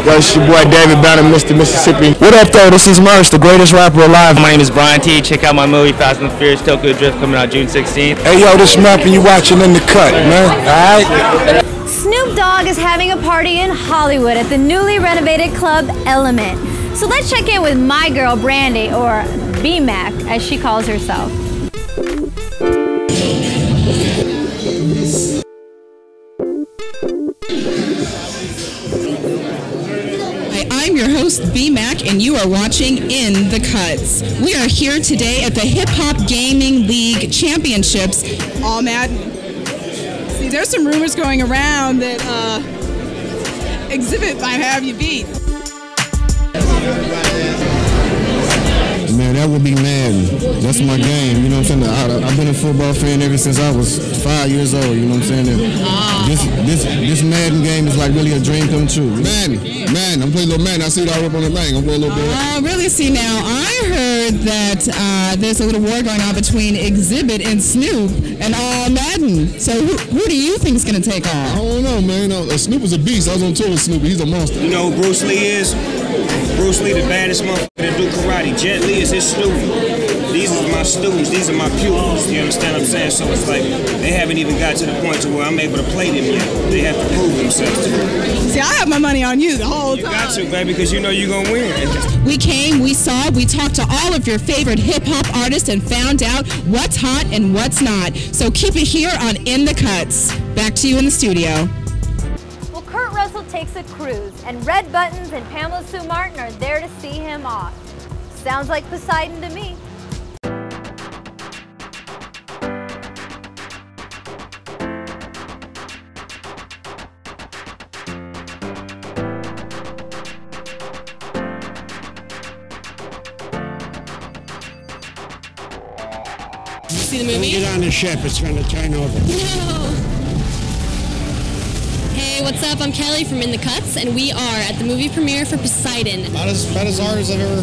Yo, it's your boy David Banner, Mr. Mississippi. What up, though? This is Merce, the greatest rapper alive. My name is Brian T. Check out my movie Fast and the Furious Tokyo Drift coming out June 16th. Hey, yo, this SNOOP and you watching In the Cut, man. All right? Snoop Dogg is having a party in Hollywood at the newly renovated club Element. So let's check in with my girl Brandy, or B-Mac, as she calls herself. I'm your host, B-Mac, and you are watching In the Cutz. We are here today at the Hip Hop Gaming League Championships. All Madden. See, there's some rumors going around that Exhibit might have you beat. Man, that would be Madden. That's my game, you know what I'm saying? I've been a football fan ever since I was 5 years old, you know what I'm saying? This Madden game is like really a dream come true. Man, I'm playing a little Madden. I see it all up on the thing. I'm playing a little bit. Oh, really? See, now, I heard that there's a little war going on between Exhibit and Snoop and Madden. So who do you think is going to take on? I don't know, man. Snoop is a beast. I was on tour with Snoop. He's a monster. You know who Bruce Lee is? Bruce Lee, the baddest motherfucker that do karate. Jet Li is his student. These are my students. These are my pupils. You understand what I'm saying? So it's like they haven't even got to the point to where I'm able to play them yet. They have to prove themselves to me. See, I have my money on you the whole time. You got to, baby, because you know you're going to win. We came, we saw, we talked to all of your favorite hip-hop artists and found out what's hot and what's not. So keep it here on In the Cutz. Back to you in the studio. Well, Kurt Russell takes a cruise, and Red Buttons and Pamela Sue Martin are there to see him off. Sounds like Poseidon to me. You see the movie? When we get on the ship, it's going to turn over. No. Hey, what's up? I'm Kelly from In the Cutz, and we are at the movie premiere for Poseidon. About as hard as I've ever,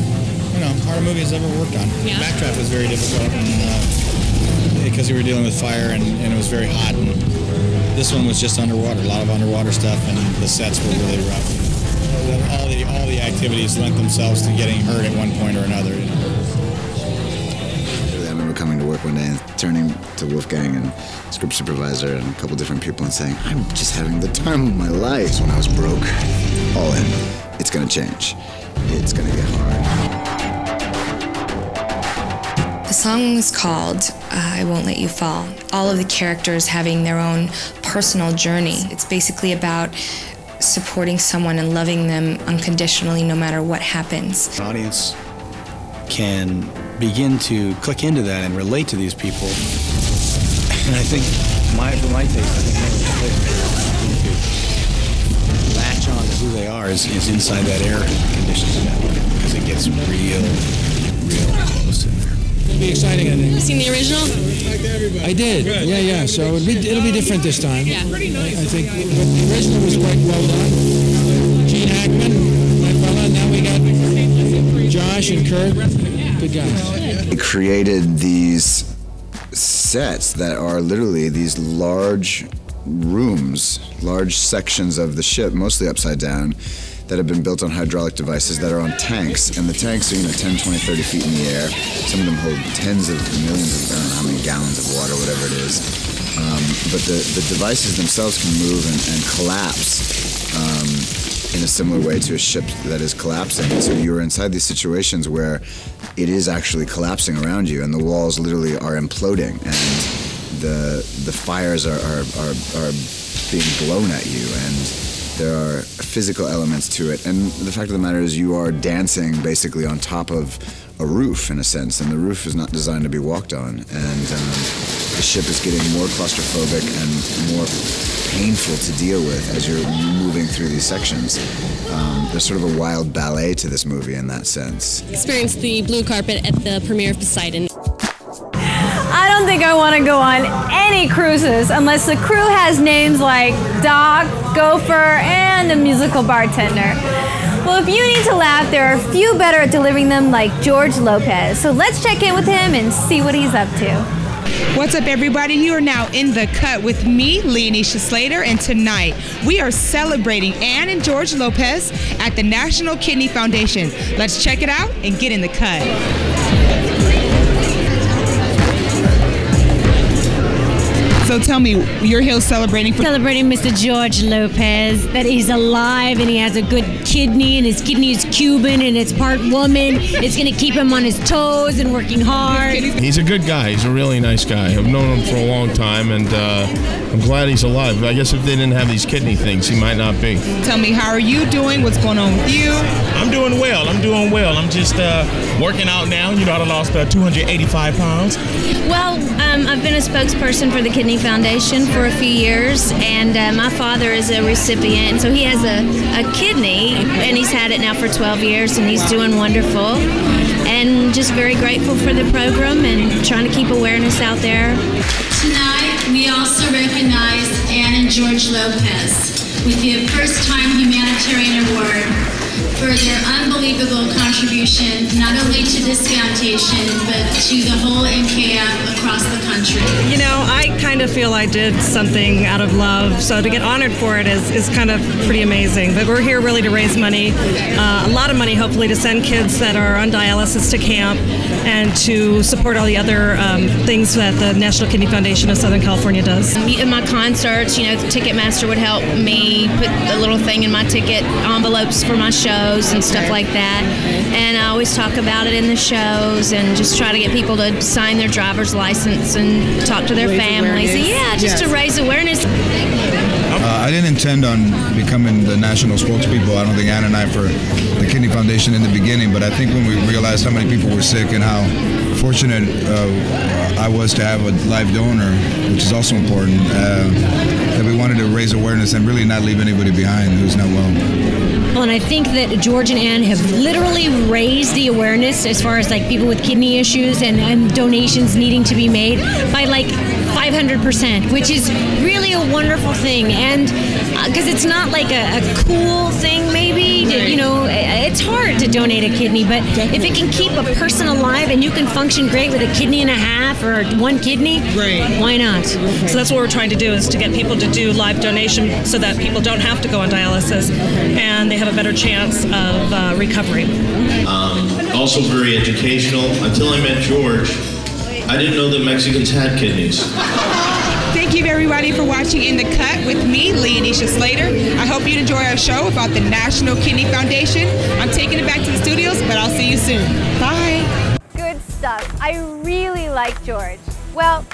hard a movie as I've ever worked on. Yeah. Backdraft was very difficult, and, because we were dealing with fire and it was very hot. And this one was just underwater, a lot of underwater stuff, and the sets were really rough. All the activities lent themselves to getting hurt at one point or another. I remember coming to work one day and turning to Wolfgang and script supervisor and a couple different people and saying, I'm just having the time of my life. When I was broke, all in. It's gonna change. It's gonna get hard. The song was called I Won't Let You Fall. All of the characters having their own personal journey. It's basically about supporting someone and loving them unconditionally no matter what happens. An audience can begin to click into that and relate to these people. And I think, for my taste, I think to latch on to who they are is inside that air conditioning network, because it gets real close in there. It'll be exciting, I think. You seen the original? I did. Yeah. So it'll be different this time. Yeah. I think the original was quite well done. Gene Hackman, my fella, and now we got Josh and Kurt. Good guys. We created these sets that are literally these large rooms, large sections of the ship, mostly upside down, that have been built on hydraulic devices that are on tanks. And the tanks are, 10, 20, 30 feet in the air. Some of them hold tens of millions of, I don't know how many gallons of water, whatever it is. But the devices themselves can move and collapse in a similar way to a ship that is collapsing. So you're inside these situations where it is actually collapsing around you and the walls literally are imploding and the fires are being blown at you, and there are physical elements to it. And the fact of the matter is you are dancing basically on top of a roof in a sense, and the roof is not designed to be walked on. And the ship is getting more claustrophobic and more painful to deal with as you're moving through these sections. There's sort of a wild ballet to this movie in that sense. Experienced the blue carpet at the premiere of Poseidon. I don't think I want to go on any cruises unless the crew has names like Doc, Gopher, and a musical bartender. Well, if you need to laugh, there are few better at delivering them like George Lopez. So let's check in with him and see what he's up to. What's up, everybody? You are now in the cut with me, Leonisha Slater, and tonight we are celebrating Ann and George Lopez at the National Kidney Foundation. Let's check it out and get in the cut. So tell me, you're here celebrating Mr. George Lopez, that he's alive and he has a good kidney, and his kidney is Cuban and it's part woman. It's going to keep him on his toes and working hard. He's a good guy. He's a really nice guy. I've known him for a long time, and I'm glad he's alive. I guess if they didn't have these kidney things, he might not be. Tell me, how are you doing? What's going on with you? I'm doing well. I'm just working out now. You know, I lost 285 pounds. Well, I've been a spokesperson for the Kidney Foundation for a few years, and my father is a recipient, so he has a kidney, and he's had it now for 12 years, and he's doing wonderful. And just very grateful for the program and trying to keep awareness out there. Tonight, we also recognize Ann and George Lopez with the First Time Humanitarian Award for their unbelievable contribution, not only to this foundation, but to the whole NKF across the country. You know, I kind of feel I did something out of love, so to get honored for it is kind of pretty amazing. But we're here really to raise money, a lot of money hopefully, to send kids that are on dialysis to camp and to support all the other things that the National Kidney Foundation of Southern California does. In my concerts, you know, Ticketmaster would help me put a little thing in my ticket envelopes for my shows and stuff like that, and I always talk about it in the shows and just try to get people to sign their driver's license and talk to their families. Yeah, just to raise awareness. I didn't intend on becoming the national spokespeople. I don't think Ann and I for the Kidney Foundation in the beginning, but I think when we realized how many people were sick and how fortunate I was to have a live donor, which is also important, that we wanted to raise awareness and really not leave anybody behind who's not well. Well, and I think that George and Ann have literally raised the awareness as far as like people with kidney issues and donations needing to be made by like 500%, which is really a wonderful thing. And because it's not like a cool thing, maybe, you know, it's hard to donate a kidney, but if it can keep a person alive and you can function great with a kidney and a half or one kidney, why not? So that's what we're trying to do, is to get people to do live donation so that people don't have to go on dialysis and they have a better chance of recovery. Also very educational. Until I met George, I didn't know that Mexicans had kidneys. Thank you, everybody, for watching In the Cut with me, Leonisha Slater. I hope you enjoy our show about the National Kidney Foundation. I'm taking it back to the studios, but I'll see you soon. Bye. Good stuff. I really like George. Well,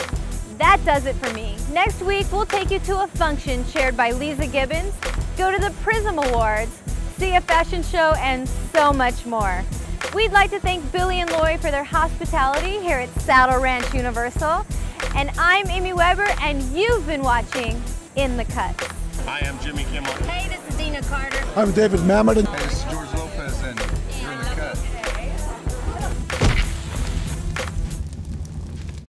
that does it for me. Next week, we'll take you to a function chaired by Lisa Gibbons, go to the Prism Awards, see a fashion show, and so much more. We'd like to thank Billy and Lori for their hospitality here at Saddle Ranch Universal. And I'm Amy Weber, and you've been watching In the Cut. Hi, I'm Jimmy Kimmel. Hey, this is Dina Carter. I'm David Mamet. Hey, this is George